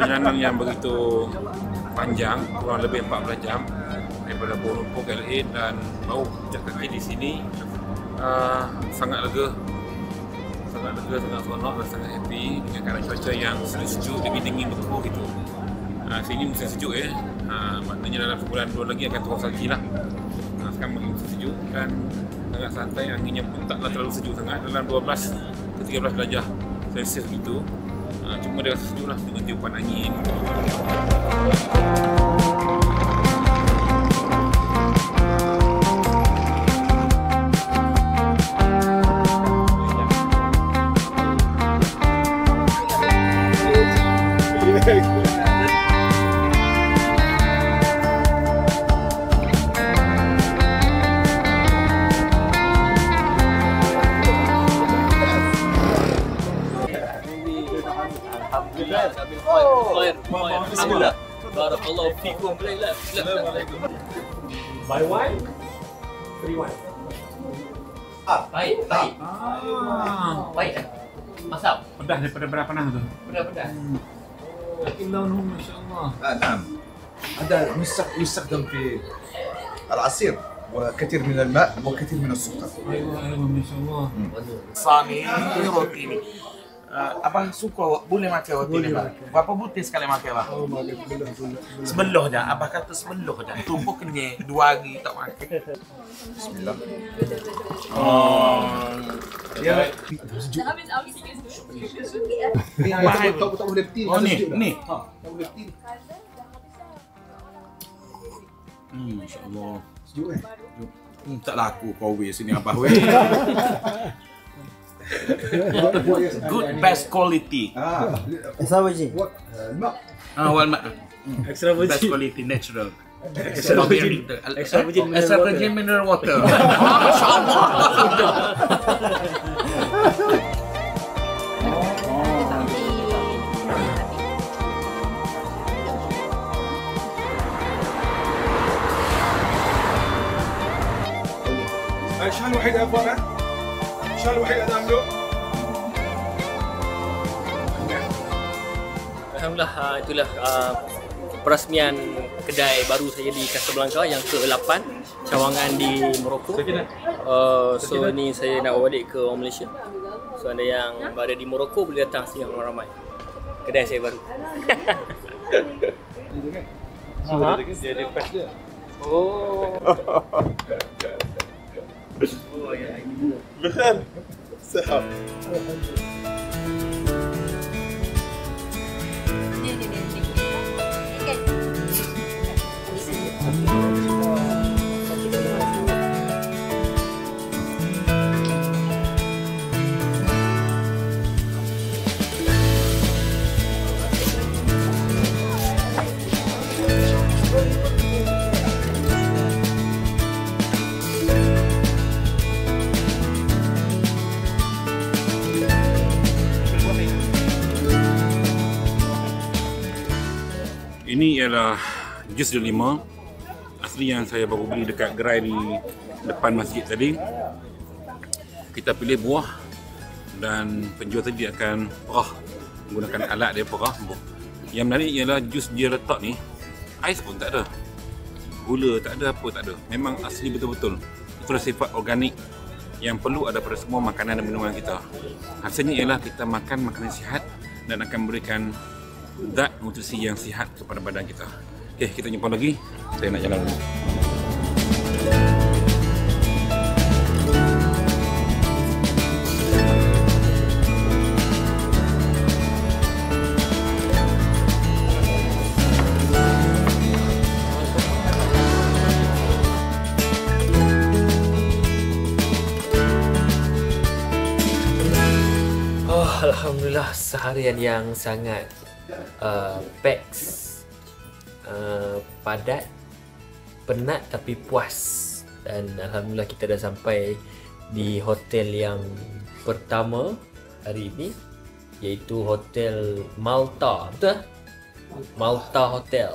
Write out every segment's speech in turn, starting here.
perjalanan yang begitu panjang, kurang lebih 14 jam daripada Kuala Lumpur ke LA, dan baru pijak kaki di sini. Sangat lega, sangat seronok dan sangat happy dengan keadaan cuaca yang sejuk, dingin betul gitu. Sini musim sejuk maknanya dalam sebulan 2 lagi akan turun lagi lah. Sekarang musim sejuk dan sangat santai, anginnya pun taklah terlalu sejuk sangat, dalam 12 ke 13 darjah Celsius gitu. Cuma dia rasa sejuk lah dengan tiupan angin. Alhamdulillah. Barakallahu fikum. Buy one, free one. Baik. Baik kan? Masam. Pedas daripada beras panas tu. Pedas. Innahu masya-Allah. نعم هذا يستخدم في العصير وكثير من الماء وكثير من السكر. Ayuh, masya-Allah. Sami roti ni. Abang suka boleh makan roti ni, bang. Berapa butir sekali makan, bang? Oh, makan Sebelah je. Abang kata sebelah je. Tumpuk kenyang 2 hari tak makan. Bismillah. Ya. Mahal. Tak boleh betul. Oh ni. Tak boleh betul. Masya-Allah. Sejuk Tak laku kau weh sini abah weh. Good best quality. Extra virgin. الماء. Wal mak. Extra Best virgin. quality natural. Extra virgin. Extra virgin mineral water. Masya-Allah. شحال واحد افوار؟ شحال واحد هذا عملو؟ Alhamdulillah, itulah perasmian kedai baru saya di Casablanca yang ke-8 cawangan di Morocco. So ni saya nak balik ke orang Malaysia. So anda yang berada di Morocco boleh datang sini ramai-ramai. Kedai saya baru. Dia ada patch dia. Oh. بخير. صحة. Ini ialah jus delima asli yang saya baru beli dekat gerai di depan masjid tadi. Kita pilih buah dan penjual tadi akan perah menggunakan alat dia perah. Yang menarik ialah jus dia letak ni, ais pun tak ada, gula tak ada, apa tak ada. Memang asli betul-betul. Itulah sifat organik yang perlu ada pada semua makanan dan minuman kita. Hasilnya ialah kita makan makanan sihat dan akan memberikan zat nutrisi yang sihat kepada badan kita. Okey, kita jumpa lagi. Saya nak jalan dulu. Alhamdulillah, seharian yang sangat packs, padat, penat tapi puas. Dan alhamdulillah kita dah sampai di hotel yang pertama hari ini, iaitu Hotel Malta. Betul? Malta Hotel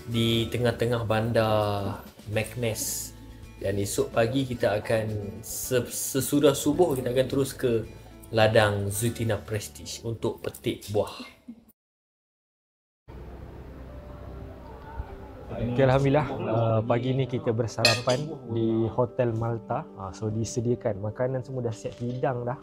di tengah-tengah bandar Meknes. Dan esok pagi kita akan sesudah subuh kita akan terus ke ladang Zutina Prestige untuk petik buah. Okay, Alhamdulillah pagi ni kita bersarapan di Hotel Malta. So disediakan makanan semua dah siap hidang dah.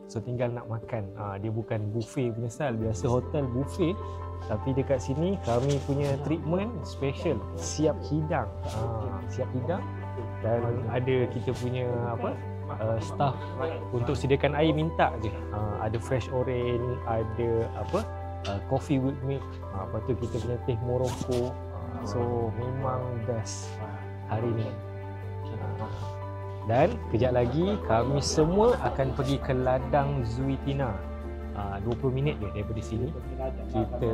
So tinggal nak makan. Dia bukan buffet punya style. Biasa hotel buffet, tapi dekat sini kami punya treatment special, siap hidang. Siap hidang dan ada kita punya staff untuk sediakan air minta je. Ada fresh orange, ada coffee with milk. Lepas tu kita punya teh Morocco. So memang best hari ni. Dan kejap lagi kami semua akan pergi ke ladang Zuitina. 20 minit je daripada sini. Kita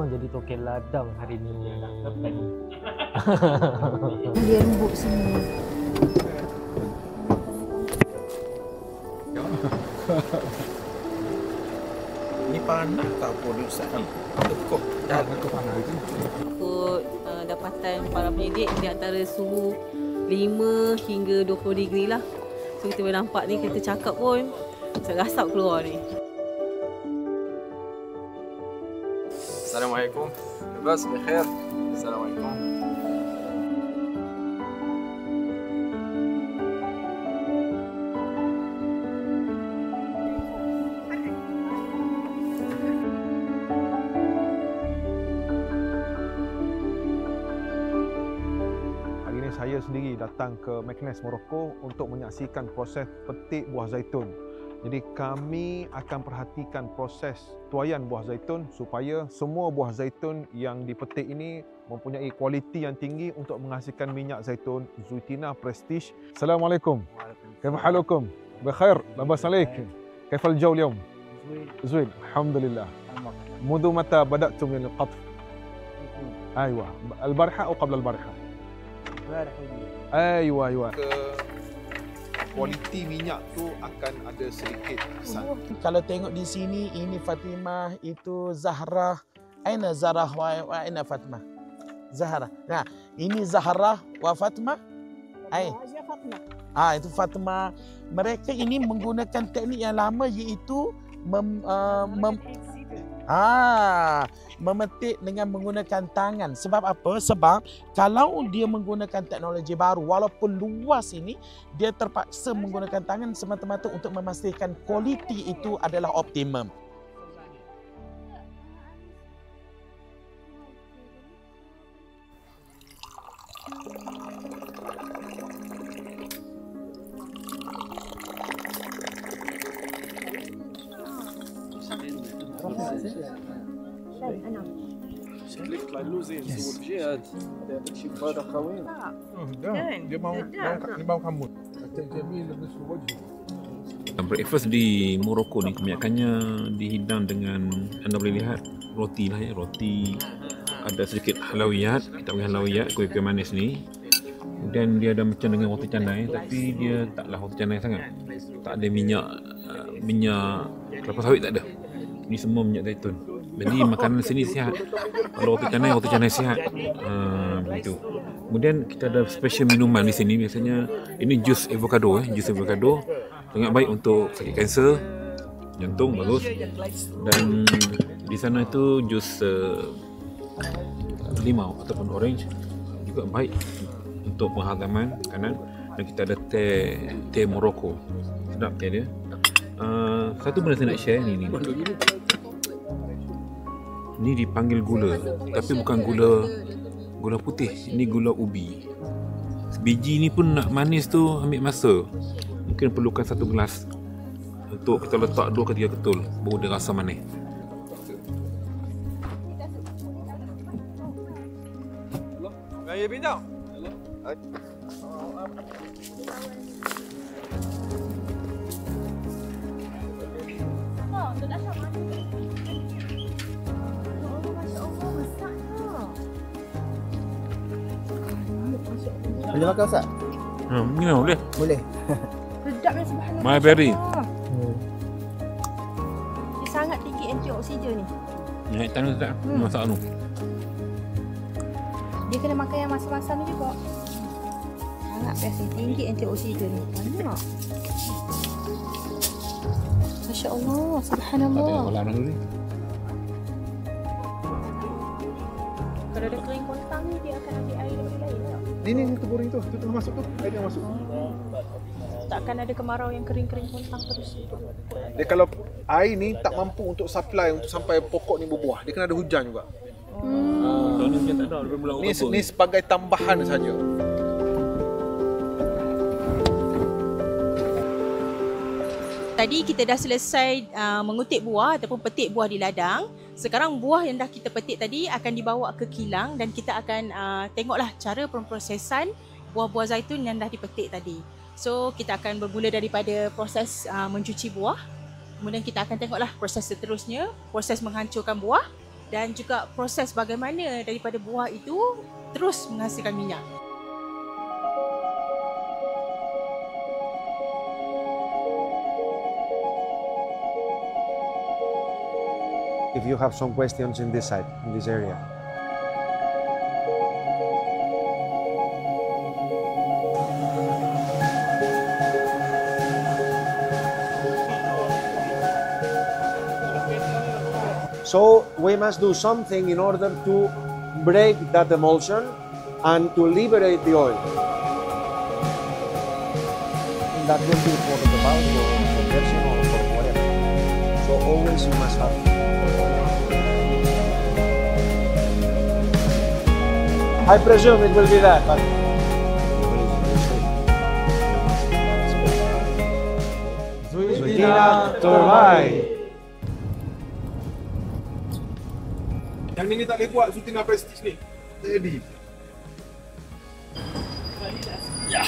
jadi token ladang hari ni. Dia lembut semua. Ni panas tak produsen ni? Tekuk. Dah panas itu. Ikut dapatan para penyidik di antara suhu 5 hingga 20 degree lah. So kita boleh nampak ni, kita cakap pun serasap keluar ni. Assalamualaikum. Bas bikhair. Assalamualaikum. Saya sendiri datang ke Meknes, Morocco untuk menyaksikan proses petik buah zaitun. Jadi kami akan perhatikan proses tuaian buah zaitun supaya semua buah zaitun yang dipetik ini mempunyai kualiti yang tinggi untuk menghasilkan minyak zaitun Zuitina Prestige. Assalamualaikum. Kaifa halukum? Bikhair. Labas alaik. Kaifa al-jaw al-yawm? زين الحمد لله. منذ متى بدأتم من القطف؟ أيوة البارحة أو قبل البارحة؟ Aywa. Kualiti minyak tu akan ada sedikit kesan. Kalau tengok di sini, ini Fatimah, itu Zahra. Aina Zahra wa aina Fatimah? Zahra. Nah, ini Zahra wa Fatimah. Itu Fatimah. Mereka ini menggunakan teknik yang lama, iaitu memetik dengan menggunakan tangan. Sebab apa? Sebab kalau dia menggunakan teknologi baru, walaupun luas ini, dia terpaksa menggunakan tangan semata-mata untuk memastikan kualiti itu adalah optimum. شكلك طلع له زين صور بجهاد هذا شيء هذا قوي Dia mau kamu. Breakfast di Morocco ni kebanyakannya dihidang dengan, anda boleh lihat roti lah ya, roti ada sedikit halawiyat, kita panggil halawiyat, kuih-kuih manis ni. Kemudian dia ada macam dengan roti canai, tapi dia taklah roti canai sangat, tak ada minyak kelapa sawit, tak ada. Ini semua minyak zaitun. Jadi makanan sini sihat. Kalau roti canai sihat. Begitu. Kemudian kita ada special minuman di sini. Biasanya ini jus avocado. Jus avocado sangat baik untuk sakit kanser, jantung, bagus. Dan di sana itu jus limau ataupun orange juga baik untuk penghazaman makanan. Dan kita ada teh Morocco. Sedap teh dia. Satu benda saya nak share ni. Ni dipanggil gula, tapi bukan gula putih. Ini gula ubi. Biji ni pun nak manis tu ambil masa. Mungkin perlukan 1 gelas untuk kita letak 2 ke 3 ketul baru dia rasa manis. Gaya bintang. Boleh makan Ustaz? Boleh. Boleh. Sedapnya subhanallah. Mulberry. Dia sangat tinggi antioksigen ni. Naik tangan tak? Masak tu. Dia kena makan yang masam-masam ni juga. Sangat biasa tinggi antioksigen ni. Banyak. Masya Allah, subhanallah. Kalau dulu ni. Kalau dia kering kontang ni dia akan Ini teburing tu tengah masuk tu. Air yang masuk. Tak akan ada kemarau yang kering-kering kontang terus. Dia kalau air ni tak mampu untuk supply untuk sampai pokok ni berbuah, dia kena ada hujan juga. Tahun ni macam tak ada, lebih bulan Oktober. Ni sebagai tambahan saja. Tadi kita dah selesai mengutip buah ataupun petik buah di ladang. Sekarang buah yang dah kita petik tadi akan dibawa ke kilang dan kita akan tengoklah cara pemprosesan buah-buah zaitun yang dah dipetik tadi. So kita akan bermula daripada proses mencuci buah. Kemudian kita akan tengoklah proses seterusnya, proses menghancurkan buah dan juga proses bagaimana daripada buah itu terus menghasilkan minyak. If you have some questions in this side, in this area. So we must do something in order to break that emulsion and to liberate the oil. That will be for the bulk or conversion or for whatever. So always you must have. I presume it will be that, but Zuitina Torvai. Yang ni tak boleh buat Zuitina Prestige ni. Jadi. Ya.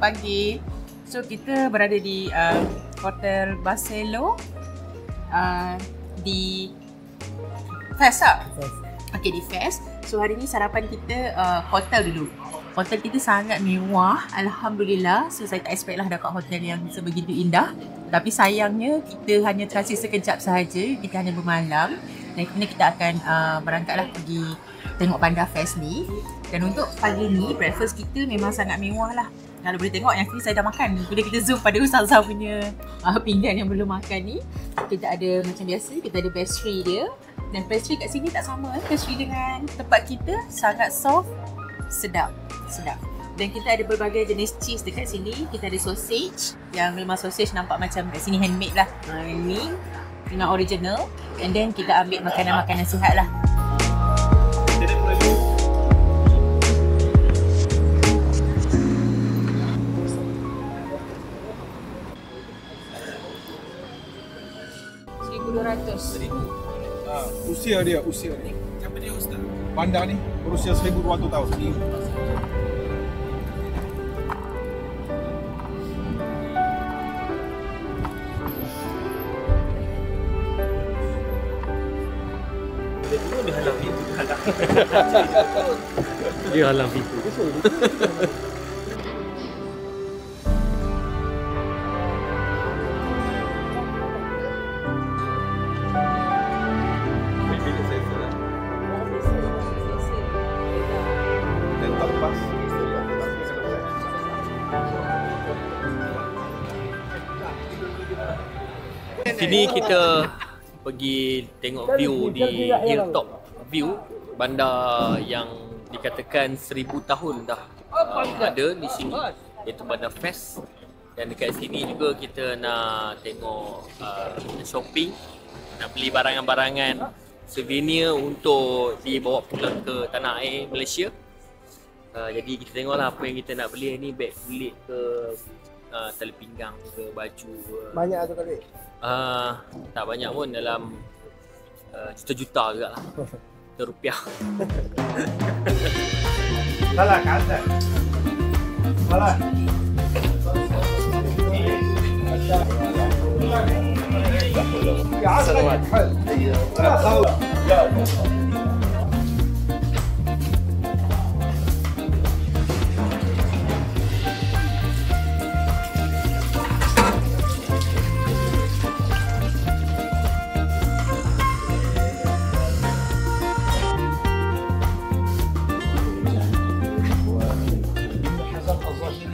Pagi. So kita berada di Hotel Barcelo di Fes tak? Okay, di Fes. So hari ni sarapan kita hotel dulu. Hotel kita sangat mewah, Alhamdulillah. So saya tak expect lah dapat hotel yang sebegitu indah. Tapi sayangnya kita hanya transit sekejap sahaja. Kita hanya bermalam. Dan kemudian kita akan berangkatlah pergi tengok bandar Fes ni. Dan untuk pagi ni breakfast kita memang sangat mewah lah. Kalau boleh tengok yang ni saya dah makan. Bila kita zoom pada Ustazah punya pinggan yang belum makan ni, kita ada macam biasa, kita ada pastry dia. Dan pastry kat sini tak sama. Pastry dengan tempat kita sangat soft, sedap. Dan kita ada berbagai jenis cheese dekat sini. Kita ada sausage yang memang sausage nampak macam kat sini handmade lah. Ini dengan original. And then kita ambil makanan-makanan sihat lah. Usia dia. Siapa dia Ustaz? Bandar ni berusia 1200 tahun. Dia halang pintu. Dia halang pintu. Sini kita pergi tengok view di hilltop view bandar yang dikatakan 1000 tahun dah ada di sini, iaitu Bandar Fes. Dan dekat sini juga kita nak tengok shopping, nak beli barangan-barangan souvenir untuk dibawa pulang ke tanah air Malaysia. Jadi kita tengoklah apa yang kita nak beli ni, beg kulit ke, tali pinggang ke, baju ke. Banyak tu kali? Tak banyak pun, dalam juta-juta juga lah. Juta rupiah. Salah kata. Salah.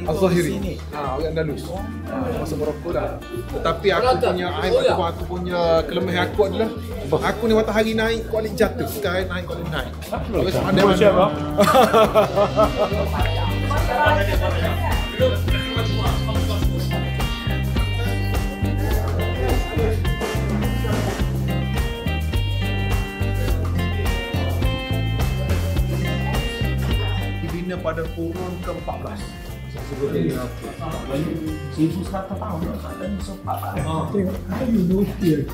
Al-Zahiri. Orang Andalus. Masa Morocco dah. Tetapi aku punya kelemahan aku adalah aku ni waktu hari naik kuali jatuh, sekarang naik kuali naik. Habis pandai-pandai. Dibina pada kurun ke-14. 1100 tahun tak sempat. Tengok kayu nuklir.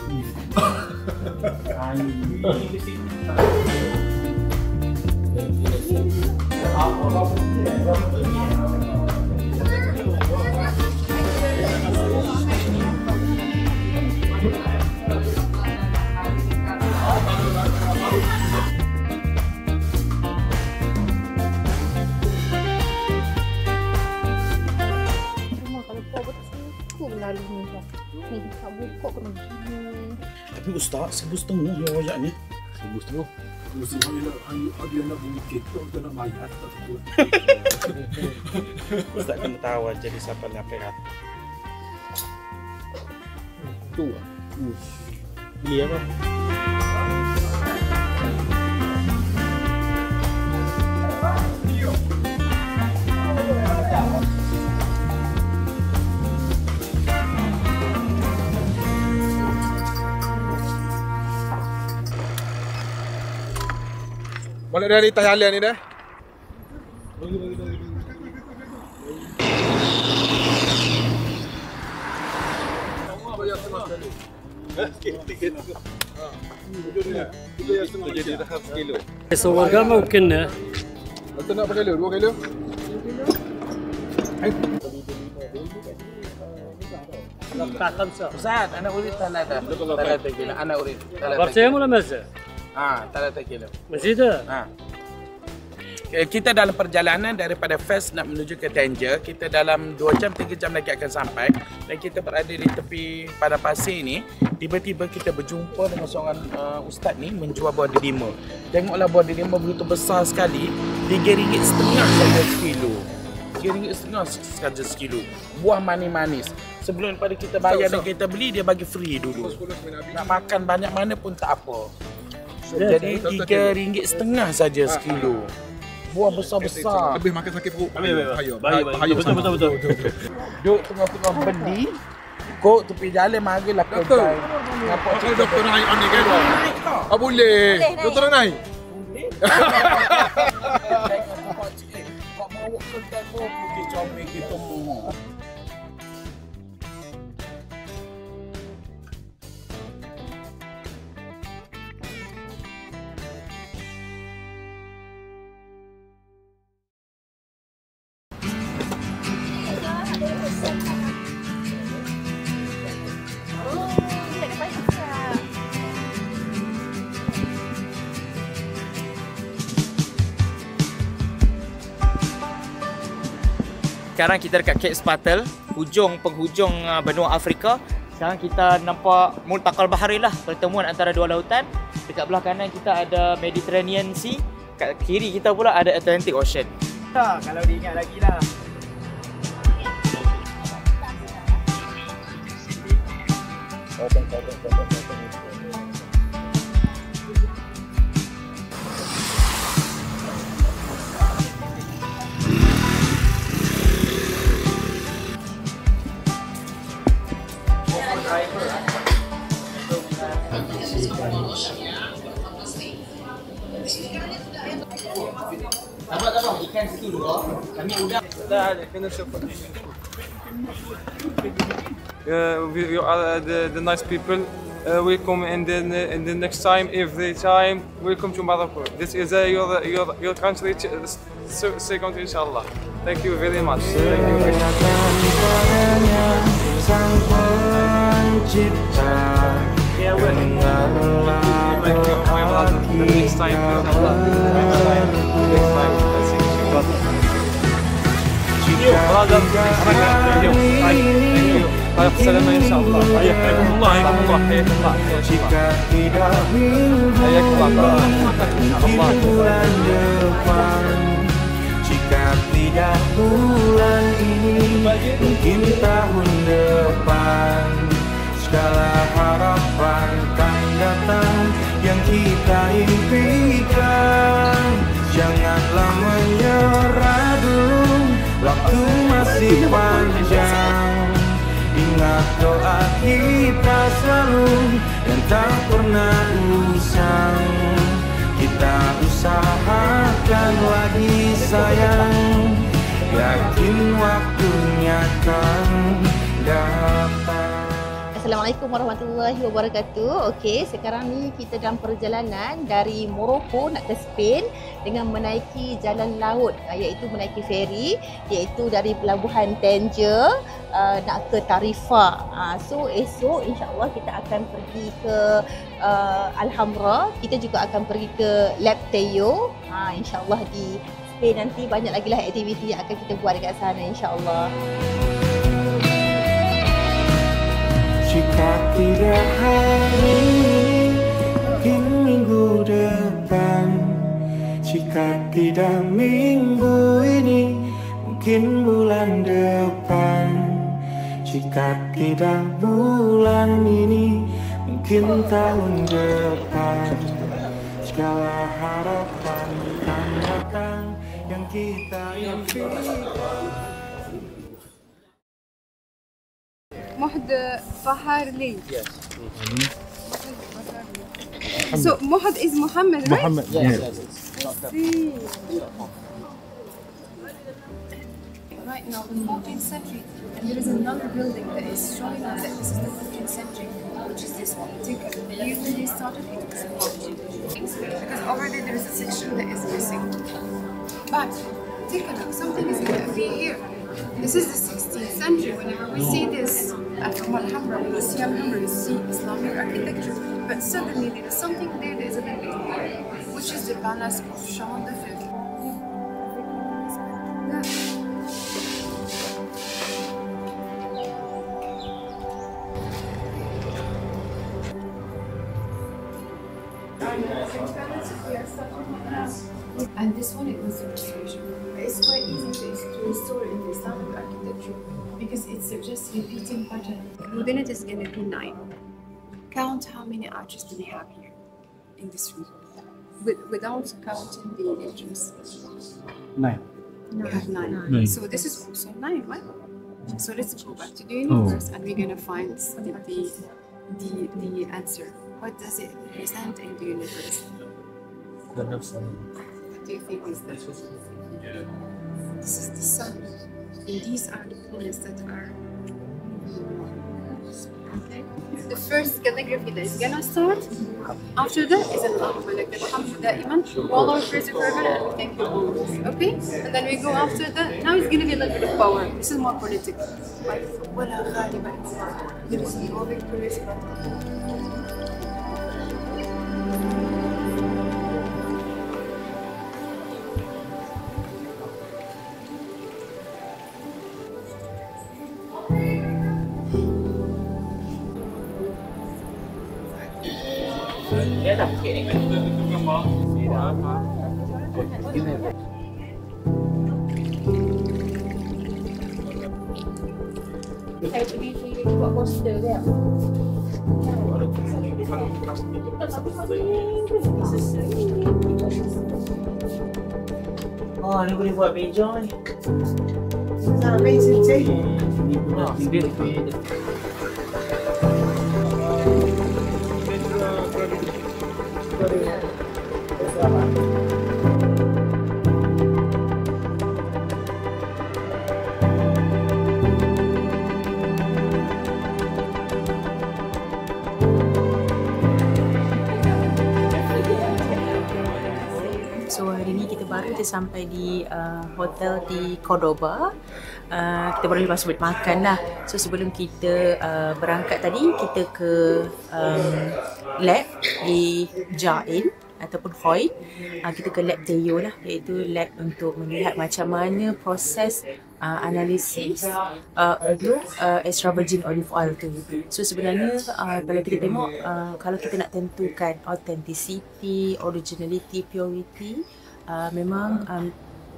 Tapi Ustaz, 1,500 yang wajak ni. 1,500. Ada nak bunyi kereta, ada nak mayat. Ustaz kena tahu jadi siapa nak perak. Tu. Beli apa? Balik dari Thailand ni dah. So warga mungkin ya. Betul nak berapa kilo? 2 kilo? Ustaz, anak urit talata. Talata kilo, anak urit. Berapa mula masa? Talata kilo. Masih ada? Kita dalam perjalanan daripada Fes nak menuju ke Tangier, kita dalam 2 jam 3 jam lagi akan sampai dan kita berada di tepi padang pasir ni. Tiba-tiba kita berjumpa dengan seorang ustaz ni menjual buah delima. Tengoklah buah delima begitu besar sekali, RM3.50 saja sekilo. RM3.50 saja sekilo. Buah manis-manis. Sebelum daripada kita bayar dan kita beli, dia bagi free dulu. Nak makan banyak mana pun tak apa. Jadi RM3.50 saja sekilo. Buah besar-besar. Lebih makan sakit perut. Bahaya. Betul. Duk tengah-tengah beli. Kok tepi jalan marilah kedai. Apa kalau doktor naik on ni kan? Ah boleh. Doktor naik. Kok bawa kedai pun pergi comel kita semua. Sekarang kita dekat Cape Sprattle, penghujung benua Afrika. Sekarang kita nampak Multaqal Bahrain lah, pertemuan antara dua lautan. Dekat belah kanan kita ada Mediterranean Sea, kat kiri kita pula ada Atlantic Ocean. Kalau diingat lagi lah. Sabar, ikan situ dulu. Kami udah kena support. You are the nice people. Welcome and then the next time, every time, welcome to Morocco. This is your country, second inshallah. Thank you very much. Thank you. Next time, inshallah. Brother, السلامة إن شاء الله. حياكم الله. Jika tidak bulan ini Mungkin tahun depan segala harapan kan datang yang kita impikan. Janganlah menyerah dulu, waktu masih panjang. Ingat doa kita selalu dan tak pernah usang. Kita usahakan lagi sayang, yakin waktunya kan datang. Assalamualaikum warahmatullahi wabarakatuh. Okey, sekarang ni kita dalam perjalanan dari Morocco nak ke Spain dengan menaiki jalan laut, iaitu menaiki feri, iaitu dari pelabuhan Tangier nak ke Tarifa. So esok insya-Allah kita akan pergi ke Alhambra. Kita juga akan pergi ke Lab Teyo. Insya-Allah di Spain nanti banyak lagi lah aktiviti yang akan kita buat dekat sana insya-Allah. Jika tidak hari ini, mungkin minggu depan. Jika tidak minggu ini, mungkin bulan depan. Jika tidak bulan ini, mungkin tahun depan. Segala harapan kan datang yang kita impikan. Mohd Fahar Lee. Yes. So Mohd is Muhammad, right? Muhammad, yes. I see. Right now, the 14th century, and there is another building that is showing us that this is the 15th century, which is this one. Usually they started it with because over there is a section that is missing. But take a look, something is going to be here. This is the 16th century. Whenever we see this from Alhambra, when we see Alhambra, we see Islamic architecture. But suddenly there is something there that is a little bit weird, which is the palace of Jean V. And this one, it was the restoration. It's quite easy to restore in the Islamic architecture because it suggests repeating pattern. Within it is going to be 9. Count how many arches do we have here in this room, without counting the entrance. 9. We have 9. 9. So this is also 9, right? So let's go back to the universe and we're going to find the answer. What does it represent in the universe? What do you think is this? This is the sun, and these are the planets that are. Okay. The first calligraphy that is gonna start. After that is Allahumma lak alhamdu da'iman. All our prayers are forever and we thank you. Okay? And then we go after that. Now it's gonna be a little bit of power. This is more political. There is no victorious battle. Saya pergi buat poster dia. Oh, ni boleh buat meja ni. Sampai sini. Ni pula dia. So hari ni kita baru sampai di hotel di Cordoba. Kita baru lepas buat makan lah. So sebelum kita berangkat tadi, kita ke lab di Jain ataupun Hoi. Kita ke lab Teyo lah, iaitu lab untuk melihat macam mana proses analisis untuk extra virgin olive oil tu. So sebenarnya kalau kita tengok, kalau kita nak tentukan authenticity, originality, purity, memang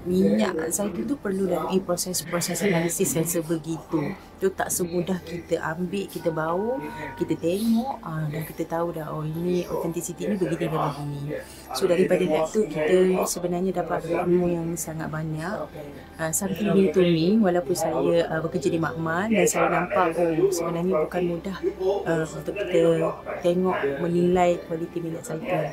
minyak zaitun tu perlu lalui proses-proses analisis yang sebegitu. Tu tak semudah kita ambil, kita bau, kita tengok dan kita tahu dah ini authenticity ni begini dan begini. So daripada itu kita sebenarnya dapat ilmu yang sangat banyak. Something new to me walaupun saya bekerja di makmal dan saya nampak sebenarnya bukan mudah untuk kita tengok menilai kualiti minyak zaitun.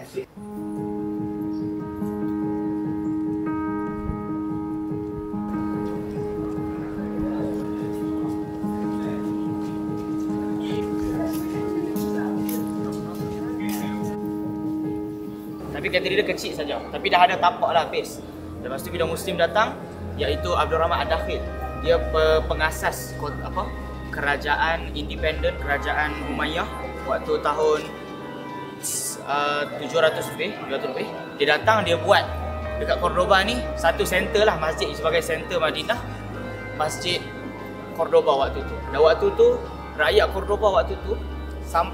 Tapi kategori dia kecil saja. Tapi dah ada tapak lah base. Lepas tu bila Muslim datang, iaitu Abdul Rahman Ad-Dakhil. Dia pengasas kerajaan independen, kerajaan Umayyah waktu tahun 700 lebih. Dia datang, dia buat dekat Cordoba ni satu center lah, masjid sebagai center Madinah. Masjid Cordoba waktu tu. Dan waktu tu rakyat Cordoba waktu tu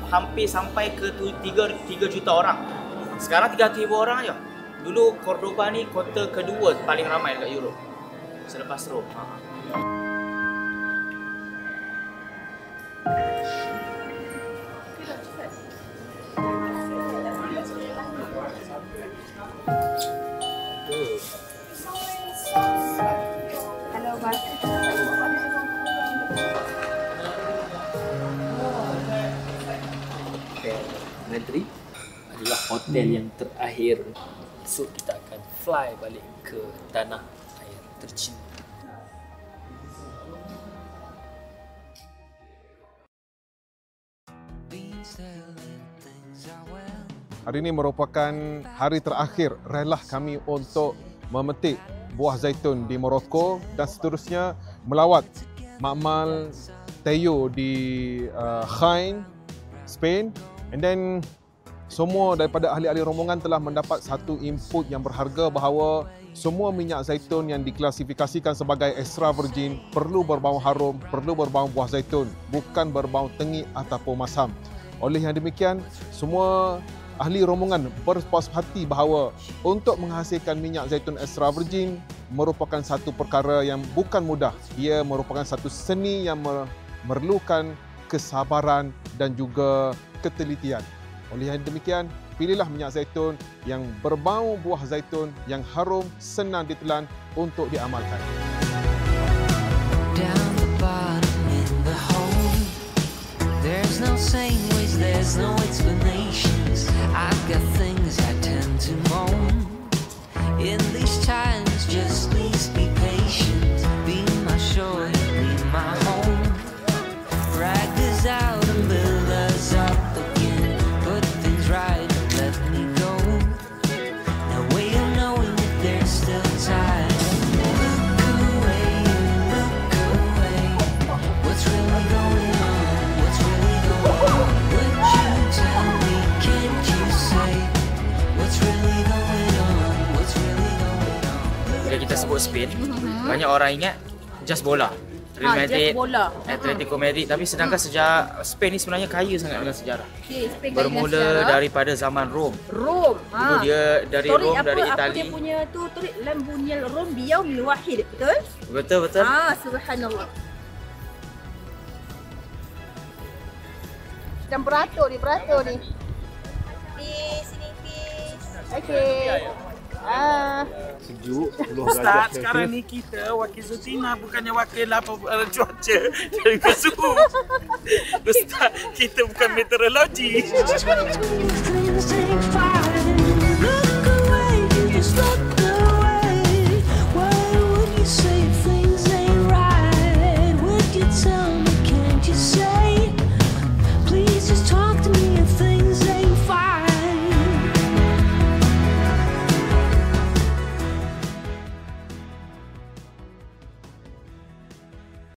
hampir sampai ke 3 juta orang. Sekarang 300,000 orang je. Dulu Cordoba ni kota kedua paling ramai dekat Europe selepas Rome. Menteri adalah hotel yang terakhir. So kita akan fly balik ke tanah air tercinta. Hari ini merupakan hari terakhir relah kami untuk memetik buah zaitun di Morocco dan seterusnya melawat makmal Teyo di Jaén, Spain. And then semua daripada ahli-ahli rombongan telah mendapat satu input yang berharga bahawa semua minyak zaitun yang diklasifikasikan sebagai extra virgin perlu berbau harum, perlu berbau buah zaitun, bukan berbau tengik ataupun masam. Oleh yang demikian, semua ahli rombongan berpuas hati bahawa untuk menghasilkan minyak zaitun extra virgin merupakan satu perkara yang bukan mudah. Ia merupakan satu seni yang memerlukan kesabaran dan juga ketelitian. Oleh yang demikian, pilihlah minyak zaitun yang berbau buah zaitun yang harum, senang ditelan untuk diamalkan. Down the bottom in the hole, there's no same ways, there's no explanations. I've got things I tend to moan. In these times, just please be patient. Be my shore, be my home. Drag this out and build us up again. Put things right, let me go. Now way of knowing that there's still time. Look away, what's really going on? What's really going on? Would you tell me, can't you say what's really going on? What's really going on? Bila kita sebut Spain, banyak orang ingat Just Bola. Real Madrid, Atletico Madrid, tapi sedangkan sejarah Spain ni sebenarnya kaya sangat dengan sejarah. Bermula daripada zaman Rom. Dulu dia dari Rom, dari Itali. Dia punya tu tulis lam bunyal Rom biyaumil wahid, betul? Betul. Subhanallah. Dan beratur ni. Sini peace. Okey. Sejuk. Ustaz, sekarang ni kita wakil Zutina, bukannya wakil cuaca dan suhu. Ustaz, kita bukan meteorologi.